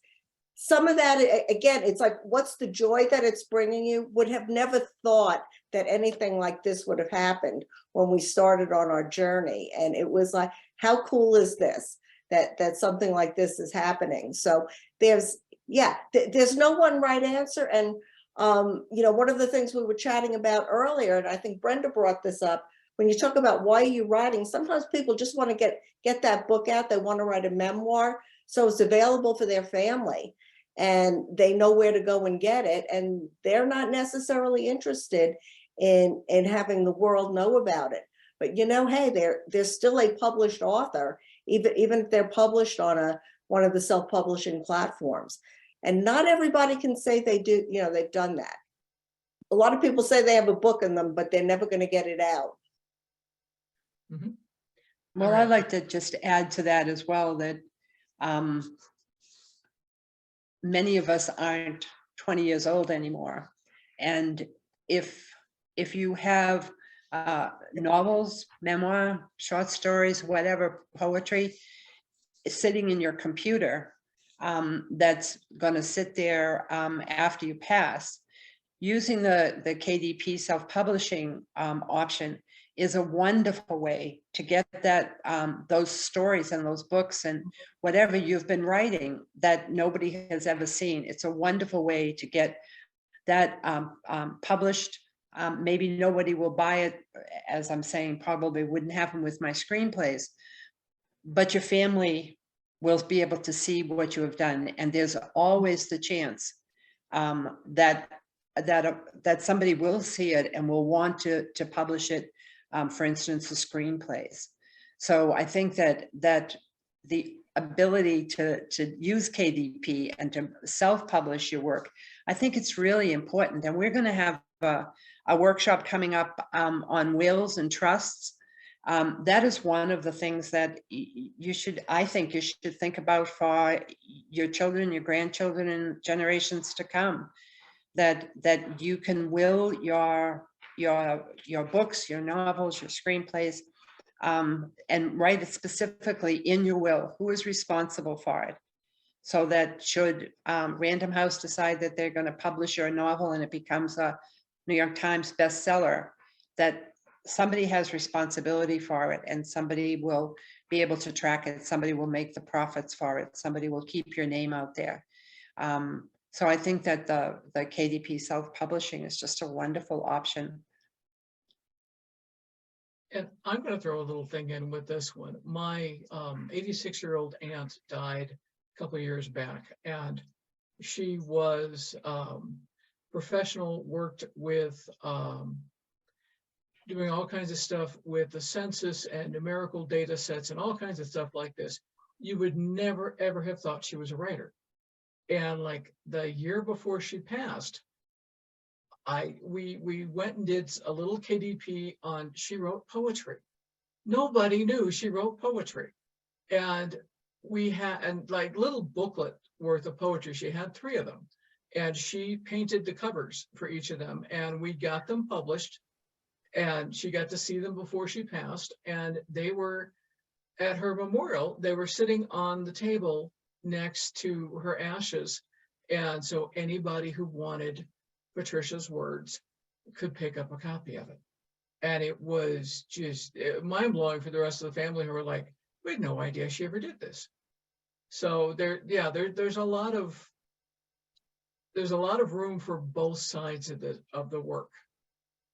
some of that, again, it's like, what's the joy that it's bringing you? Would have never thought that anything like this would have happened when we started on our journey. And it was like, how cool is this, that something like this is happening? So there's no one right answer. And, one of the things we were chatting about earlier, and I think Brenda brought this up, when you talk about why are you writing, sometimes people just want to get that book out. They want to write a memoir. So it's available for their family and they know where to go and get it. And they're not necessarily interested in having the world know about it. But hey, they're still a published author, even if they're published on one of the self-publishing platforms. And not everybody can say they do, they've done that. A lot of people say they have a book in them, but they're never going to get it out. Mhm. Well, All right. I'd like to just add to that as well, that many of us aren't 20 years old anymore. And if you have novels, memoir, short stories, whatever, poetry, sitting in your computer, that's going to sit there after you pass, using the KDP self-publishing option is a wonderful way to get that those stories and those books and whatever you've been writing that nobody has ever seen. It's a wonderful way to get that published. Maybe nobody will buy it, as I'm saying, probably wouldn't happen with my screenplays, but your family will be able to see what you have done. And there's always the chance that that somebody will see it and will want to publish it, for instance, the screenplays. So I think that the ability to use KDP and to self-publish your work, I think it's really important. And we're going to have a workshop coming up on wills and trusts. That is one of the things that I think you should think about for your children, your grandchildren, and generations to come. That you can will your books, your novels, your screenplays, and write it specifically in your will. Who is responsible for it? So that should Random House decide that they're going to publish your novel and it becomes a New York Times bestseller, that somebody has responsibility for it and somebody will be able to track it. Somebody will make the profits for it. Somebody will keep your name out there. So I think that the KDP self-publishing is just a wonderful option. And I'm going to throw a little thing in with this one. My 86-year-old aunt died a couple of years back, and she was professional, worked with doing all kinds of stuff with the census and numerical data sets and all kinds of stuff like this. You would never, ever have thought she was a writer. And like the year before she passed, we went and did a little KDP on, she wrote poetry. Nobody knew she wrote poetry. And we had, and like little booklet worth of poetry, she had 3 of them. And she painted the covers for each of them. And we got them published. And she got to see them before she passed. And they were at her memorial, they were sitting on the table next to her ashes. And so anybody who wanted Patricia's words could pick up a copy of it. And it was just mind-blowing for the rest of the family, who were like, we had no idea she ever did this. So there's a lot of room for both sides of the work.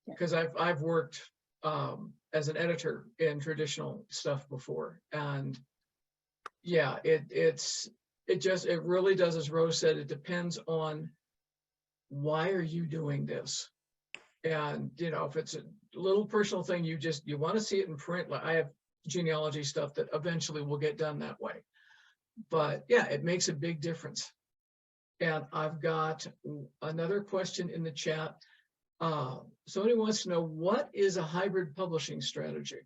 Because I've worked as an editor in traditional stuff before, and yeah, it really does, as Rose said, it depends on why are you doing this. And you know, if it's a little personal thing, you want to see it in print. Like I have genealogy stuff that eventually will get done that way, but yeah, it makes a big difference. And I've got another question in the chat. Somebody wants to know, what is a hybrid publishing strategy?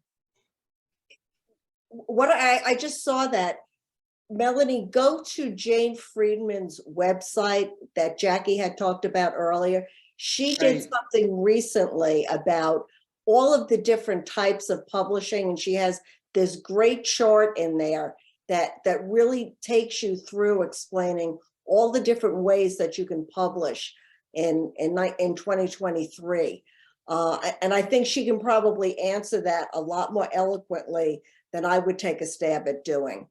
What I just saw that, Melanie, go to Jane Friedman's website that Jackie had talked about earlier. She did Right. something recently about all of the different types of publishing, and she has this great chart in there that really takes you through explaining all the different ways that you can publish in 2023. And I think she can probably answer that a lot more eloquently than I would take a stab at doing.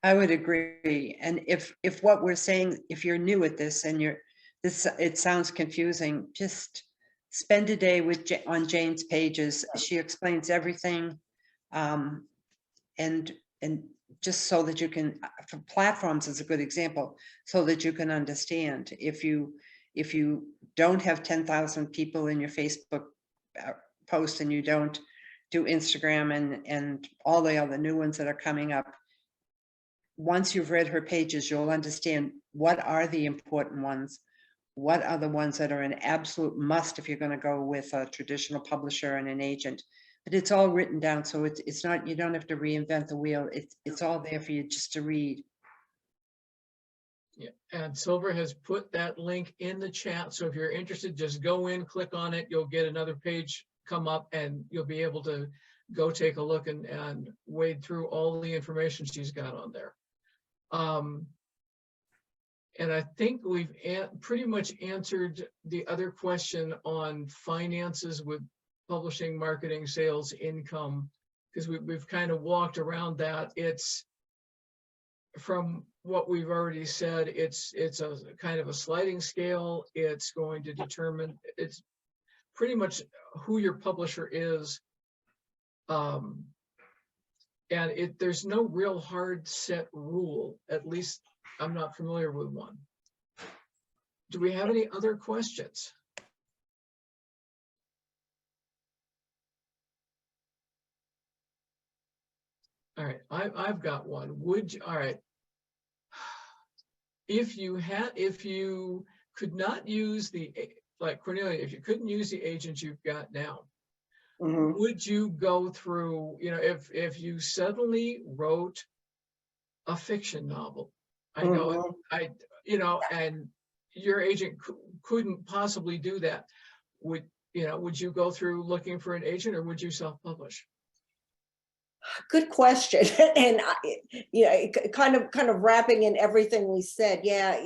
I would agree. And if what we're saying, if you're new at this and it sounds confusing, just spend a day on Jane's pages. She explains everything. And just so that you can, for platforms is a good example, so that you can understand. If you don't have 10,000 people in your Facebook post, and you don't do Instagram and all the other new ones that are coming up, once you've read her pages, you'll understand what are the important ones, what are the ones that are an absolute must if you're going to go with a traditional publisher and an agent. But it's all written down, so it's not, you don't have to reinvent the wheel. It's all there for you just to read. Yeah, and Silver has put that link in the chat. So if you're interested, just go in, click on it. You'll get another page come up, and you'll be able to go take a look and wade through all the information she's got on there. And I think we've pretty much answered the other question on finances with publishing, marketing, sales, income, because we've kind of walked around that. It's, from what we've already said, it's a kind of a sliding scale. It's going to determine, it's pretty much who your publisher is. And there's no real hard set rule, at least I'm not familiar with one. Do we have any other questions? All right, I've got one. Would you, all right. If you could not use like Cornelia, if you couldn't use the agent you've got now, Mhm. would you go through, if you suddenly wrote a fiction novel? I know Mhm. and your agent couldn't possibly do that. Would you go through looking for an agent, or would you self-publish? Good question. And kind of wrapping in everything we said. Yeah,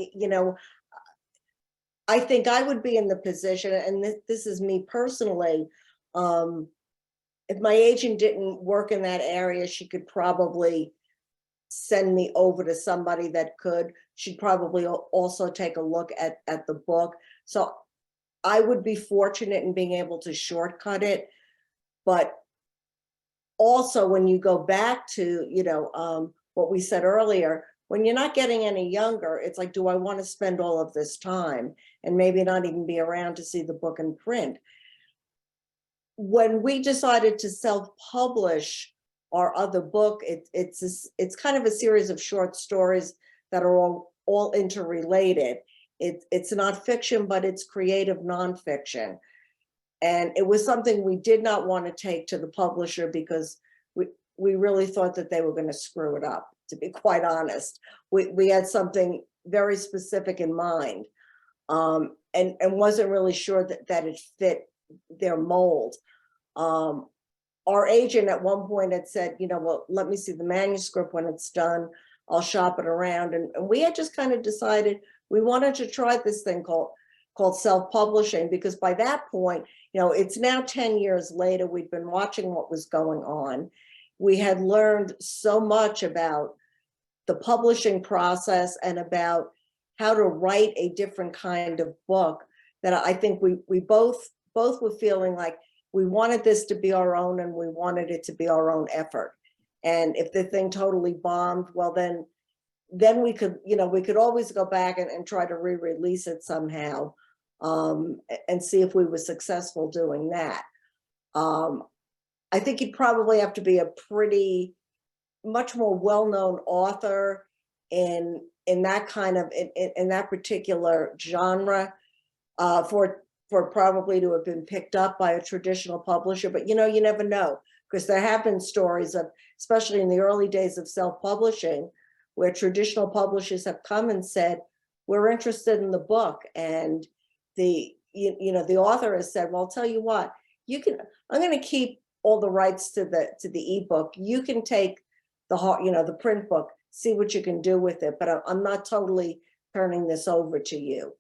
I think I would be in the position, and this is me personally. If my agent didn't work in that area, she could probably send me over to somebody that could. She'd probably also take a look at the book. So I would be fortunate in being able to shortcut it. But also, when you go back to, what we said earlier, when you're not getting any younger, it's like, do I want to spend all of this time and maybe not even be around to see the book in print? When we decided to self-publish our other book, it's kind of a series of short stories that are all interrelated. It's not fiction, but it's creative nonfiction. And it was something we did not want to take to the publisher because we really thought that they were going to screw it up, to be quite honest. We had something very specific in mind, and wasn't really sure that it fit their mold. Our agent at one point had said, well, let me see the manuscript when it's done. I'll shop it around. And we had just kind of decided we wanted to try this thing called self-publishing, because by that point, it's now 10 years later, we'd been watching what was going on. We had learned so much about the publishing process and about how to write a different kind of book that I think we both were feeling like we wanted this to be our own, and we wanted it to be our own effort. And if the thing totally bombed, well, then we could always go back and try to re-release it somehow, and see if we were successful doing that. I think you'd probably have to be a pretty much more well-known author in that kind of in that particular genre for probably to have been picked up by a traditional publisher. But you never know, because there have been stories of, especially in the early days of self-publishing, where traditional publishers have come and said, we're interested in the book, and the author has said, well, I'll tell you what, I'm going to keep all the rights to the ebook. You can take the print book, see what you can do with it, but I'm not totally turning this over to you.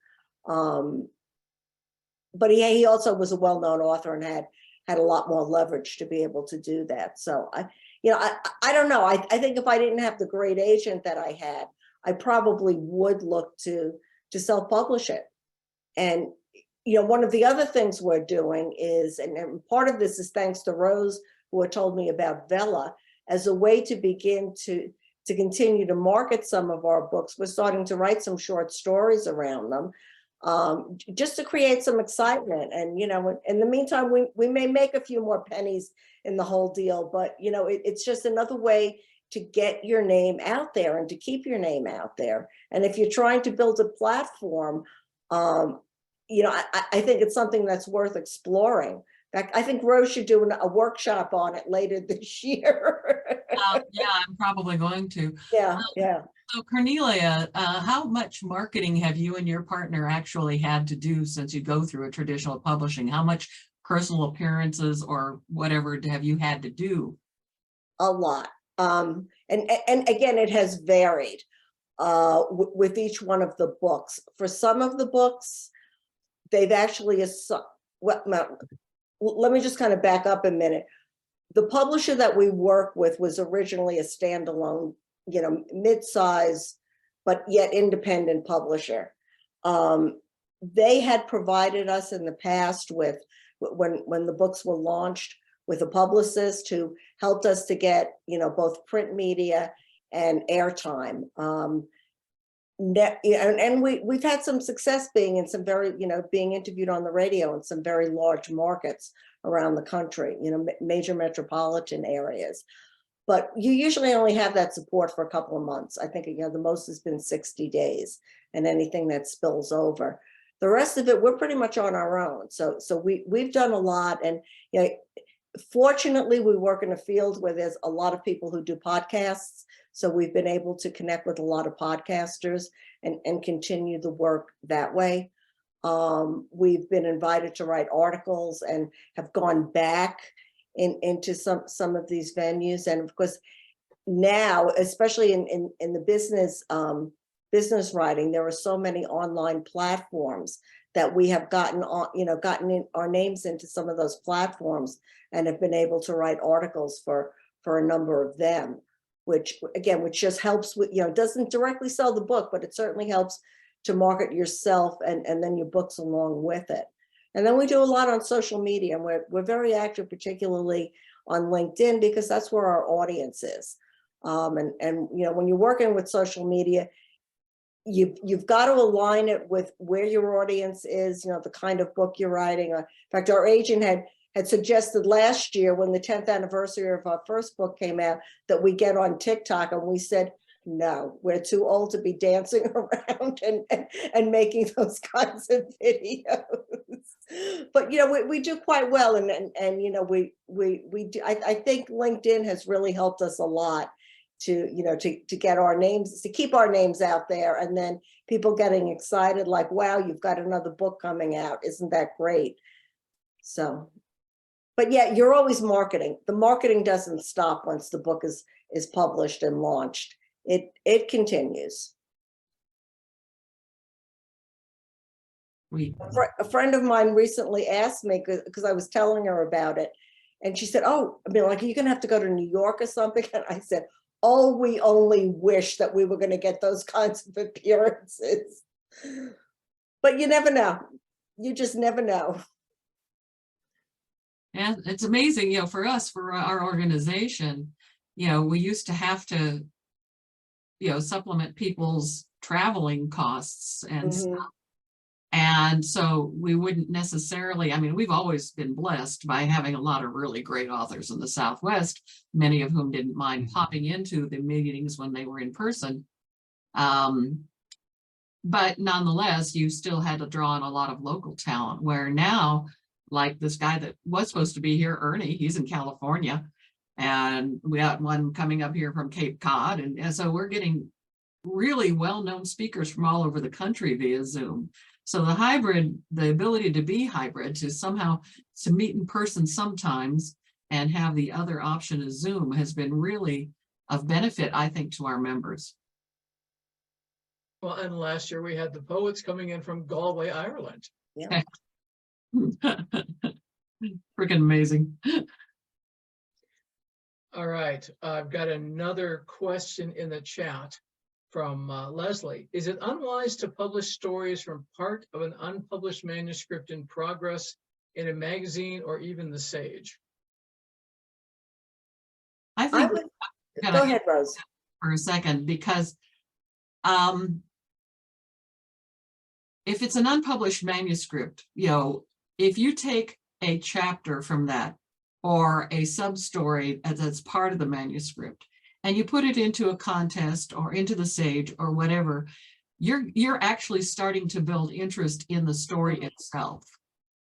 But he also was a well-known author and had a lot more leverage to be able to do that. So I don't know. I think if I didn't have the great agent that I had, I probably would look to self-publish it. And one of the other things we're doing is, and part of this is thanks to Rose, who had told me about Vella, as a way to begin to continue to market some of our books. We're starting to write some short stories around them, just to create some excitement. And in the meantime, we may make a few more pennies in the whole deal, but it's just another way to get your name out there and to keep your name out there. And if you're trying to build a platform, I think it's something that's worth exploring. In fact, I think Rose should do a workshop on it later this year. Yeah, I'm probably going to. Yeah. So Cornelia, how much marketing have you and your partner actually had to do since you go through a traditional publishing? How much personal appearances or whatever have you had to do? A lot. And again, it has varied with each one of the books. For some of the books, they've actually, let me just kind of back up a minute. The publisher that we work with was originally a standalone, mid-size, but yet independent publisher. They had provided us in the past with, when the books were launched, with a publicist who helped us to get, both print media and airtime. and we've had some success being in some very, being interviewed on the radio in some very large markets around the country, major metropolitan areas. But you usually only have that support for a couple of months. I think, the most has been 60 days, and anything that spills over. The rest of it, we're pretty much on our own. So we've done a lot. And fortunately, we work in a field where there's a lot of people who do podcasts. So we've been able to connect with a lot of podcasters and continue the work that way. We've been invited to write articles and have gone back into some of these venues. And of course, now, especially in the business writing, there are so many online platforms that we have gotten our names into some of those platforms and have been able to write articles for a number of them, which just helps with, doesn't directly sell the book, but it certainly helps to market yourself and then your books along with it. And then we do a lot on social media, and we're very active, particularly on LinkedIn, because that's where our audience is. And when you're working with social media, you've got to align it with where your audience is, the kind of book you're writing. In fact, our agent had suggested last year, when the 10th anniversary of our first book came out, that we get on TikTok, and we said, no, we're too old to be dancing around and making those kinds of videos. But we do quite well, and we do. I think LinkedIn has really helped us a lot to get our names, to keep our names out there, and then people getting excited, like, wow, you've got another book coming out, isn't that great? So, but yeah, you're always marketing. The marketing doesn't stop once the book is published and launched. It continues. A friend of mine recently asked me, because I was telling her about it, and she said, oh, I mean, like, are you gonna have to go to New York or something? And I said, oh, we only wish that we were going to get those kinds of appearances. But you never know. You just never know. And it's amazing, for us, for our organization, we used to have to, supplement people's traveling costs and stuff. And so we wouldn't necessarily, we've always been blessed by having a lot of really great authors in the Southwest, many of whom didn't mind popping into the meetings when they were in person. But nonetheless, you still had to draw on a lot of local talent, where now, like this guy that was supposed to be here, Ernie, he's in California, and we got one coming up here from Cape Cod. And so we're getting really well-known speakers from all over the country via Zoom. So the ability to be hybrid, to meet in person sometimes and have the other option as Zoom, has been really of benefit, I think, to our members. Well, and last year we had the poets coming in from Galway, Ireland. Yeah. Freaking amazing. All right, I've got another question in the chat from Leslie. Is it unwise to publish stories from part of an unpublished manuscript in progress in a magazine or even the Sage? I think Go ahead, Rose. For a second, because if it's an unpublished manuscript, if you take a chapter from that or a sub-story that's part of the manuscript, and you put it into a contest or into the Sage or whatever, you're actually starting to build interest in the story itself.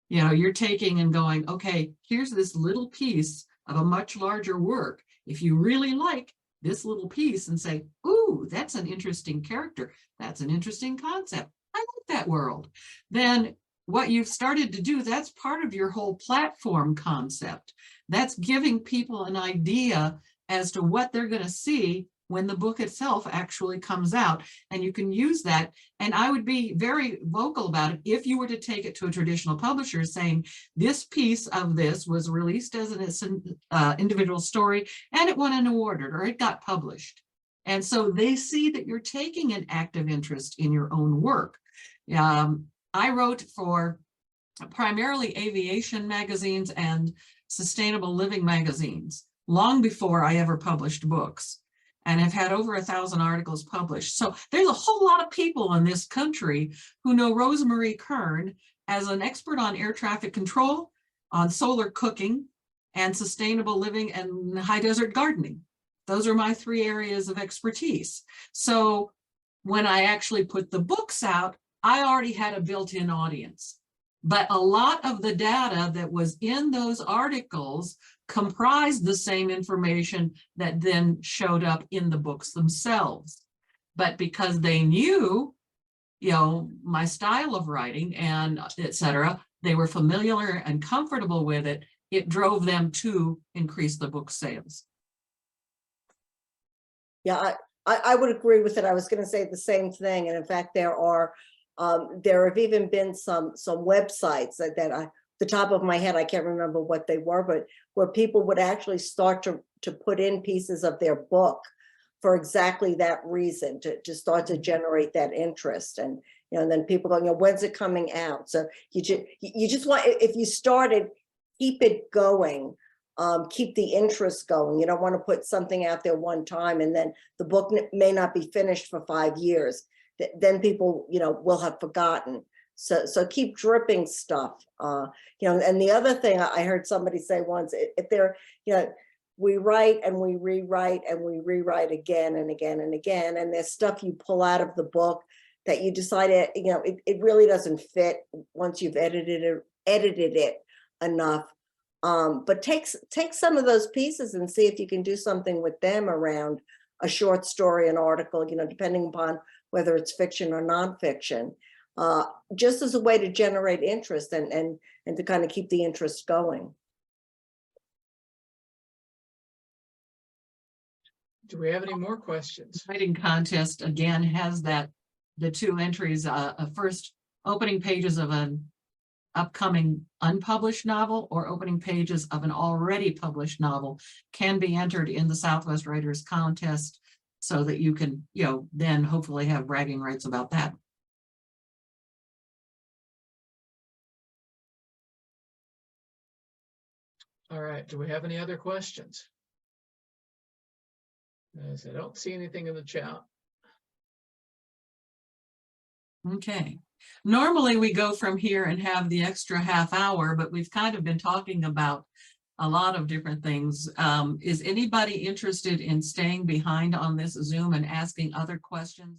You're taking and going, okay, here's this little piece of a much larger work. If you really like this little piece and say, ooh, that's an interesting character, that's an interesting concept, I like that world, then what you've started to do, that's part of your whole platform concept. That's giving people an idea as to what they're going to see when the book itself actually comes out. And you can use that. And I would be very vocal about it if you were to take it to a traditional publisher saying, this piece of this was released as an individual story and it won an award or it got published. And so they see that you're taking an active interest in your own work. I wrote for primarily aviation magazines and sustainable living magazines long before I ever published books. and have had over 1,000 articles published. So there's a whole lot of people in this country who know Rosemarie Kern as an expert on air traffic control, on solar cooking, and sustainable living and high desert gardening. Those are my 3 areas of expertise. So when I actually put the books out, I already had a built-in audience. But a lot of the data that was in those articles comprised the same information that then showed up in the books themselves. But because they knew, you know, my style of writing and et cetera, they were familiar and comfortable with it, it drove them to increase the book sales. Yeah, I would agree with it. I was going to say the same thing. And in fact, there have even been some websites that I, the top of my head, I can't remember what they were, but where people would actually start to put in pieces of their book for exactly that reason, to start to generate that interest. And, you know, and then people go, you know, when's it coming out? So you just want, if you started, keep it going. Keep the interest going. You don't want to put something out there one time and then the book may not be finished for 5 years. Then people, you know, will have forgotten. So keep dripping stuff. You know, and the other thing I heard somebody say once, if they're, you know, we write and we rewrite and we rewrite again and again and again, and there's stuff you pull out of the book that you decided, you know, it really doesn't fit once you've edited it enough. But take some of those pieces and see if you can do something with them around a short story, an article, you know, depending upon whether it's fiction or nonfiction, just as a way to generate interest and to kind of keep the interest going. Do we have any more questions? Writing contest again has that, the 2 entries, first opening pages of an upcoming unpublished novel or opening pages of an already published novel can be entered in the Southwest Writers Contest, so that you can, you know, then hopefully have bragging rights about that. All right, do we have any other questions? As I don't see anything in the chat. Okay. Normally we go from here and have the extra half hour, but we've kind of been talking about a lot of different things. Is anybody interested in staying behind on this Zoom and asking other questions?